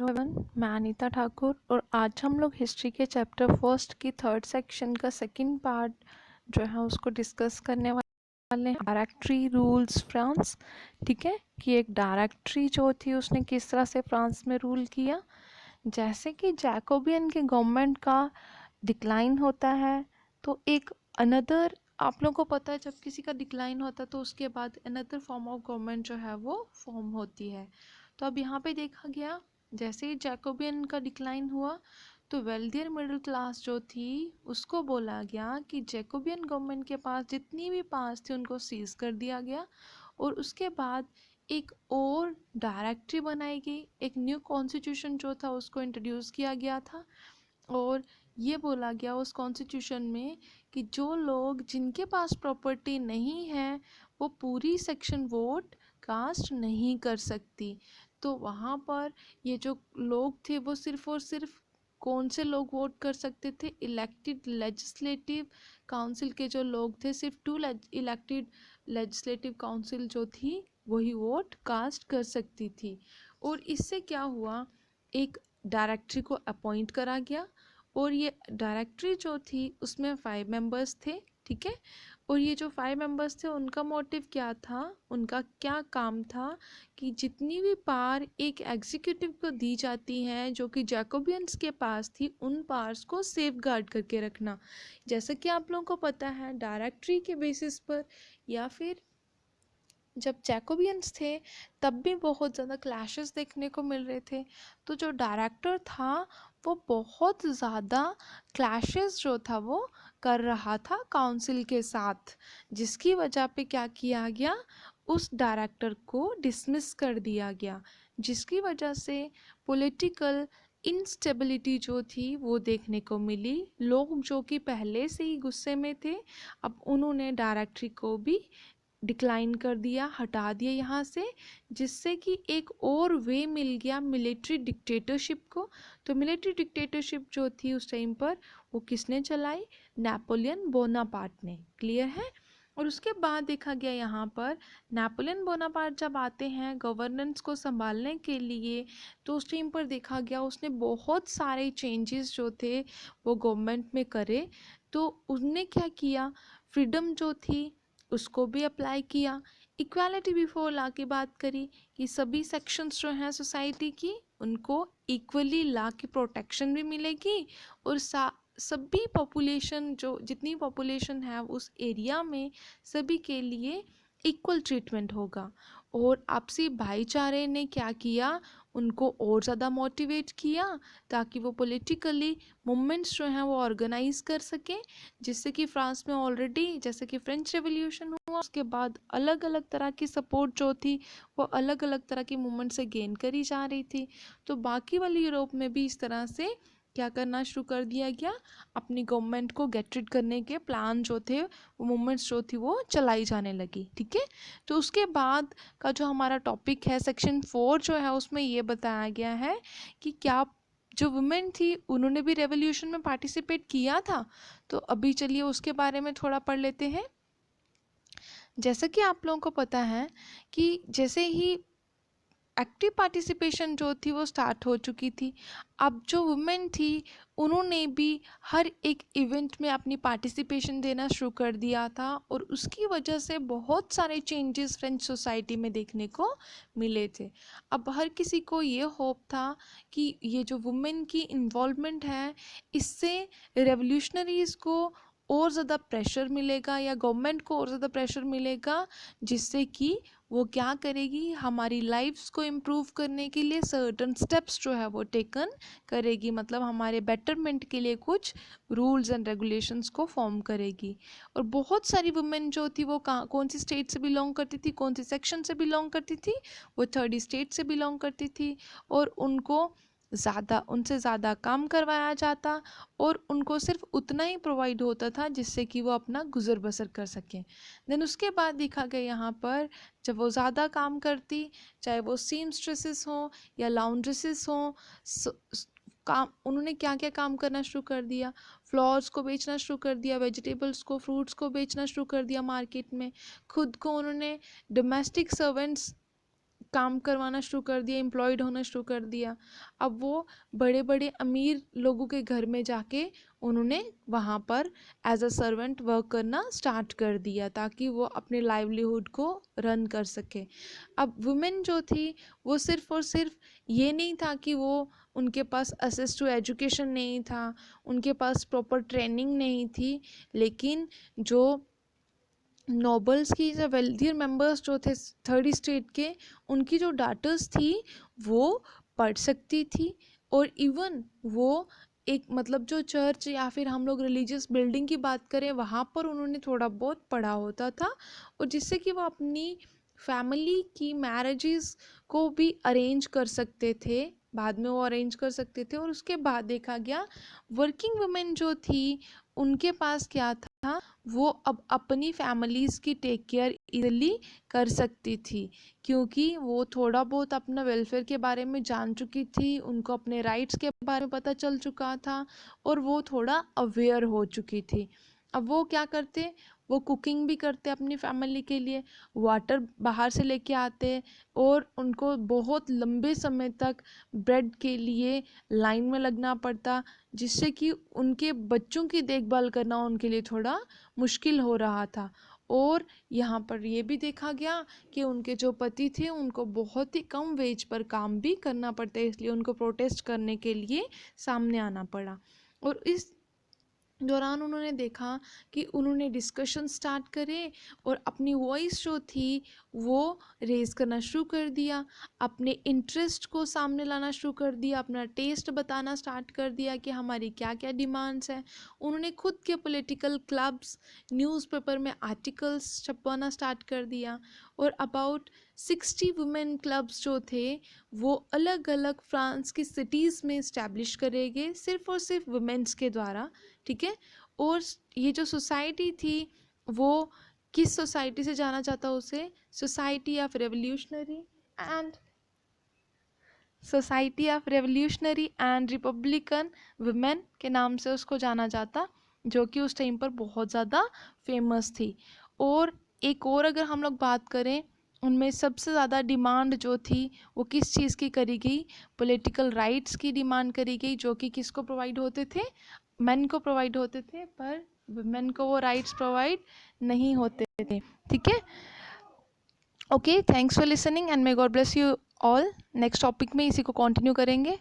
Everyone, मैं अनीता ठाकुर और आज हम लोग हिस्ट्री के चैप्टर फर्स्ट की थर्ड सेक्शन का सेकंड पार्ट जो है उसको डिस्कस करने वाले हैं। Directory rules France. ठीक है कि एक डायरेक्टरी जो थी उसने किस तरह से फ्रांस में रूल किया। जैसे कि जैकोबियन के गवर्नमेंट का डिक्लाइन होता है तो एक अनदर, आप लोगों को पता है जब किसी का डिक्लाइन होता है तो उसके बाद अनदर फॉर्म ऑफ गवर्नमेंट जो है वो फॉर्म होती है। तो अब यहाँ पे देखा गया जैसे ही जैकोबियन का डिक्लाइन हुआ तो वेल्दियर मिडिल क्लास जो थी उसको बोला गया कि जैकोबियन गवर्नमेंट के पास जितनी भी पास थी उनको सीज कर दिया गया और उसके बाद एक और डायरेक्टरी बनाई गई, एक न्यू कॉन्स्टिट्यूशन जो था उसको इंट्रोड्यूस किया गया था और ये बोला गया उस कॉन्स्टिट्यूशन में कि जो लोग जिनके पास प्रॉपर्टी नहीं है वो पूरी सेक्शन वोट कास्ट नहीं कर सकती। तो वहाँ पर ये जो लोग थे वो सिर्फ और सिर्फ कौन से लोग वोट कर सकते थे, इलेक्टेड लेजिस्लेटिव काउंसिल के जो लोग थे, सिर्फ टू इलेक्टेड लेजिस्लेटिव काउंसिल जो थी वही वोट कास्ट कर सकती थी। और इससे क्या हुआ, एक डायरेक्टरी को अपॉइंट करा गया और ये डायरेक्टरी जो थी उसमें 5 मेंबर्स थे। ठीक है, और ये जो 5 मेंबर्स थे उनका मोटिव क्या था, उनका क्या काम था कि जितनी भी पावर एक एग्जीक्यूटिव को दी जाती हैं जो कि जैकोबियंस के पास थी उन पावर्स को सेफ गार्ड करके रखना। जैसा कि आप लोगों को पता है डायरेक्टरी के बेसिस पर या फिर जब जैकोबियंस थे तब भी बहुत ज़्यादा क्लैशेस देखने को मिल रहे थे। तो जो डायरेक्टर था वो बहुत ज़्यादा क्लैशेस जो था वो कर रहा था काउंसिल के साथ, जिसकी वजह पे क्या किया गया, उस डायरेक्टर को डिसमिस कर दिया गया, जिसकी वजह से पॉलिटिकल इंस्टेबिलिटी जो थी वो देखने को मिली। लोग जो कि पहले से ही गुस्से में थे अब उन्होंने डायरेक्टरी को भी डिक्लाइन कर दिया, हटा दिया यहाँ से, जिससे कि एक और वे मिल गया मिलिट्री डिक्टेटरशिप को। तो मिलिट्री डिक्टेटरशिप जो थी उस टाइम पर वो किसने चलाई, नेपोलियन बोनापार्ट ने। क्लियर है। और उसके बाद देखा गया यहाँ पर नेपोलियन बोनापार्ट जब आते हैं गवर्नेंस को संभालने के लिए तो उस टाइम पर देखा गया उसने बहुत सारे चेंजेस जो थे वो गवर्नमेंट में करे। तो उसने क्या किया, फ्रीडम जो थी उसको भी अप्लाई किया, इक्वालिटी बिफोर लॉ की बात करी कि सभी सेक्शंस जो हैं सोसाइटी की उनको इक्वली लॉ की प्रोटेक्शन भी मिलेगी और सभी पॉपुलेशन जो जितनी पॉपुलेशन है उस एरिया में सभी के लिए इक्वल ट्रीटमेंट होगा। और आपसी भाईचारे ने क्या किया, उनको और ज़्यादा मोटिवेट किया ताकि वो पॉलिटिकली मूवमेंट्स जो हैं वो ऑर्गेनाइज कर सकें, जिससे कि फ्रांस में ऑलरेडी जैसे कि फ्रेंच रेवोल्यूशन हुआ उसके बाद अलग अलग तरह की सपोर्ट जो थी वो अलग अलग तरह की मूवमेंट से गेन करी जा रही थी। तो बाकी वाले यूरोप में भी इस तरह से क्या करना शुरू कर दिया गया, अपनी गवर्नमेंट को गेट रिड करने के प्लान जो थे वो मूवमेंट्स जो थी वो चलाई जाने लगी। ठीक है, तो उसके बाद का जो हमारा टॉपिक है सेक्शन 4 जो है उसमें ये बताया गया है कि क्या जो वुमेन थी उन्होंने भी रेवोल्यूशन में पार्टिसिपेट किया था। तो अभी चलिए उसके बारे में थोड़ा पढ़ लेते हैं। जैसा कि आप लोगों को पता है कि जैसे ही एक्टिव पार्टिसिपेशन जो थी वो स्टार्ट हो चुकी थी, अब जो वुमेन थी उन्होंने भी हर एक इवेंट में अपनी पार्टिसिपेशन देना शुरू कर दिया था और उसकी वजह से बहुत सारे चेंजेस फ्रेंच सोसाइटी में देखने को मिले थे। अब हर किसी को ये होप था कि ये जो वुमेन की इन्वॉल्वमेंट है इससे रेवोल्यूशनरीज़ को और ज़्यादा प्रेशर मिलेगा या गवर्नमेंट को और ज़्यादा प्रेशर मिलेगा, जिससे कि वो क्या करेगी, हमारी लाइफ्स को इम्प्रूव करने के लिए सर्टन स्टेप्स जो है वो टेकन करेगी, मतलब हमारे बेटरमेंट के लिए कुछ रूल्स एंड रेगुलेशंस को फॉर्म करेगी। और बहुत सारी वुमेन जो थी वो कहाँ कौन सी स्टेट से बिलोंग करती थी, कौन सी सेक्शन से बिलोंग करती थी, वो थर्ड स्टेट से बिलोंग करती थी और उनको उनसे ज़्यादा काम करवाया जाता और उनको सिर्फ उतना ही प्रोवाइड होता था जिससे कि वो अपना गुजर बसर कर सकें। देन उसके बाद देखा गया यहाँ पर जब वो ज़्यादा काम करती, चाहे वो सीमस्ट्रेसेस हों या लॉन्ड्रेसेस हों, काम उन्होंने क्या क्या काम करना शुरू कर दिया, फ्लावर्स को बेचना शुरू कर दिया, वेजिटेबल्स को फ्रूट्स को बेचना शुरू कर दिया मार्केट में। खुद को उन्होंने डोमेस्टिक सर्वेंट्स काम करवाना शुरू कर दिया, एम्प्लॉयड होना शुरू कर दिया। अब वो बड़े बड़े अमीर लोगों के घर में जाके उन्होंने वहाँ पर एज अ सर्वेंट वर्क करना स्टार्ट कर दिया ताकि वो अपने लाइवलीहुड को रन कर सके। अब वुमेन जो थी वो सिर्फ और सिर्फ ये नहीं था कि वो उनके पास एक्सेस टू एजुकेशन नहीं था, उनके पास प्रॉपर ट्रेनिंग नहीं थी, लेकिन जो नोबल्स की जो वेल्थियर मेंबर्स जो थे थर्ड स्टेट के, उनकी जो डॉटर्स थी वो पढ़ सकती थी। और इवन वो एक मतलब जो चर्च या फिर हम लोग रिलीजियस बिल्डिंग की बात करें वहाँ पर उन्होंने थोड़ा बहुत पढ़ा होता था, और जिससे कि वो अपनी फैमिली की मैरिजेस को भी अरेंज कर सकते थे, बाद में वो अरेंज कर सकते थे। और उसके बाद देखा गया वर्किंग वुमेन जो थी उनके पास क्या था, वो अब अपनी फैमिलीज़ की टेक केयर इजीली कर सकती थी, क्योंकि वो थोड़ा बहुत अपना वेलफेयर के बारे में जान चुकी थी, उनको अपने राइट्स के बारे में पता चल चुका था, और वो थोड़ा अवेयर हो चुकी थी। अब वो क्या करते, वो कुकिंग भी करते अपनी फैमिली के लिए, वाटर बाहर से लेके आते, और उनको बहुत लंबे समय तक ब्रेड के लिए लाइन में लगना पड़ता, जिससे कि उनके बच्चों की देखभाल करना उनके लिए थोड़ा मुश्किल हो रहा था। और यहाँ पर ये भी देखा गया कि उनके जो पति थे उनको बहुत ही कम वेज पर काम भी करना पड़ता है, इसलिए उनको प्रोटेस्ट करने के लिए सामने आना पड़ा। और इस दौरान उन्होंने देखा कि उन्होंने डिस्कशन स्टार्ट करे और अपनी वॉइस जो थी वो रेज़ करना शुरू कर दिया, अपने इंटरेस्ट को सामने लाना शुरू कर दिया, अपना टेस्ट बताना स्टार्ट कर दिया कि हमारी क्या क्या डिमांड्स हैं। उन्होंने खुद के पॉलिटिकल क्लब्स, न्यूज़पेपर में आर्टिकल्स छपवाना स्टार्ट कर दिया, और अबाउट 60 वुमेन क्लब्स जो थे वो अलग अलग फ्रांस की सिटीज़ में इस्टेब्लिश करे गए, सिर्फ और सिर्फ वुमेन्स के द्वारा, ठीक है। और ये जो सोसाइटी थी वो किस सोसाइटी से जाना जाता, उसे society of revolutionary and Republican women के नाम से उसको जाना जाता, जो कि उस टाइम पर बहुत ज़्यादा फेमस थी। और एक और अगर हम लोग बात करें, उनमें सबसे ज़्यादा डिमांड जो थी वो किस चीज़ की करी गई, पॉलिटिकल राइट्स की डिमांड करी गई, जो कि किसको प्रोवाइड होते थे, मेन को प्रोवाइड होते थे, पर वुमेन को वो राइट्स प्रोवाइड नहीं होते थे, ठीक है। Okay, thanks for listening and may God bless you all. Next topic में इसी को कंटिन्यू करेंगे।